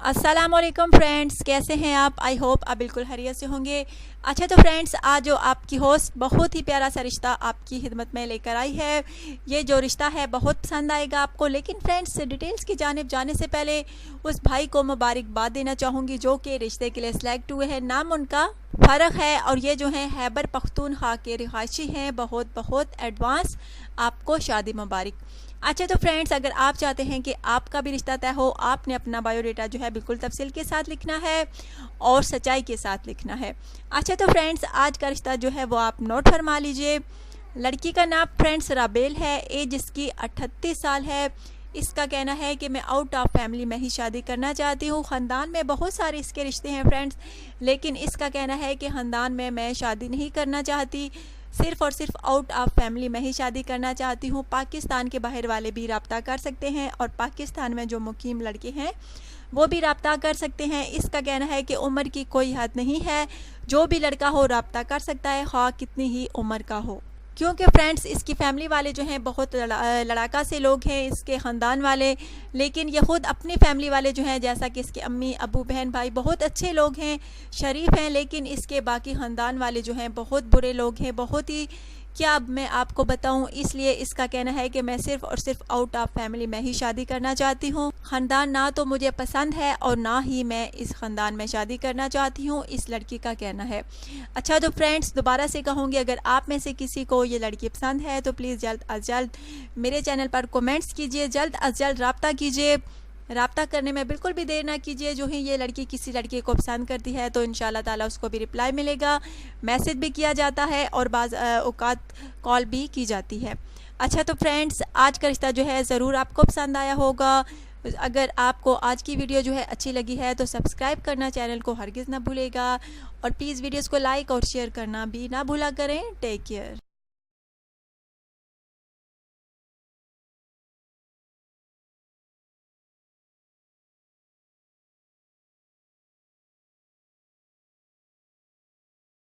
अस्सलामुअलैकुम फ्रेंड्स, कैसे हैं आप? आई होप आप बिल्कुल खैरियत से होंगे। अच्छा तो फ्रेंड्स, आज जो आपकी होस्ट बहुत ही प्यारा सा रिश्ता आपकी खिदमत में लेकर आई है। ये जो रिश्ता है बहुत पसंद आएगा आपको। लेकिन फ्रेंड्स, डिटेल्स की जानिब जाने से पहले उस भाई को मुबारकबाद देना चाहूँगी जो कि रिश्ते के लिए सिलेक्ट हुए हैं। नाम उनका फ़र्क है और ये जो है खैबर पख्तूनख्वा के रिहायशी हैं। बहुत बहुत एडवांस आपको शादी मुबारक। अच्छा तो फ्रेंड्स, अगर आप चाहते हैं कि आपका भी रिश्ता तय हो, आपने अपना बायोडेटा जो है बिल्कुल तफसील के साथ लिखना है और सच्चाई के साथ लिखना है। अच्छा तो फ्रेंड्स, आज का रिश्ता जो है वो आप नोट फरमा लीजिए। लड़की का नाम फ्रेंड्स राबेल है। एज इसकी 38 साल है। इसका कहना है कि मैं आउट ऑफ फैमिली में ही शादी करना चाहती हूँ। ख़ानदान में बहुत सारे इसके रिश्ते हैं फ्रेंड्स, लेकिन इसका कहना है कि ख़ानदान में मैं शादी नहीं करना चाहती, सिर्फ़ और सिर्फ आउट ऑफ फैमिली में ही शादी करना चाहती हूँ। पाकिस्तान के बाहर वाले भी रब्ता कर सकते हैं और पाकिस्तान में जो मुकीम लड़के हैं वो भी रब्ता कर सकते हैं। इसका कहना है कि उम्र की कोई हद नहीं है, जो भी लड़का हो रब्ता कर सकता है, ख्वाह कितनी ही उम्र का हो। क्योंकि फ्रेंड्स, इसकी फैमिली वाले जो हैं बहुत लड़ाका से लोग हैं, इसके ख़ानदान वाले। लेकिन ये ख़ुद अपनी फैमिली वाले जो हैं, जैसा कि इसके अम्मी अबू बहन भाई बहुत अच्छे लोग हैं, शरीफ हैं। लेकिन इसके बाकी ख़ानदान वाले जो हैं बहुत बुरे लोग हैं, बहुत ही क्या अब मैं आपको बताऊं। इसलिए इसका कहना है कि मैं सिर्फ़ और सिर्फ आउट ऑफ फैमिली में ही शादी करना चाहती हूं। ख़ानदान ना तो मुझे पसंद है और ना ही मैं इस ख़ानदान में शादी करना चाहती हूं, इस लड़की का कहना है। अच्छा तो फ्रेंड्स, दोबारा से कहूँगी, अगर आप में से किसी को ये लड़की पसंद है तो प्लीज़ जल्द अज जल्द मेरे चैनल पर कमेंट्स कीजिए, जल्द अज जल्द रब्ता कीजिए। रब्ता करने में बिल्कुल भी देर ना कीजिए। जो ही ये लड़की किसी लड़के को पसंद करती है तो इंशाल्लाह ताला उसको भी रिप्लाई मिलेगा, मैसेज भी किया जाता है और बाज़ औक़ात कॉल भी की जाती है। अच्छा तो फ्रेंड्स, आज का रिश्ता जो है ज़रूर आपको पसंद आया होगा। अगर आपको आज की वीडियो जो है अच्छी लगी है तो सब्सक्राइब करना चैनल को हरगिज़ ना भूलेगा और प्लीज़ वीडियोज़ को लाइक और शेयर करना भी ना भूला करें। Take care.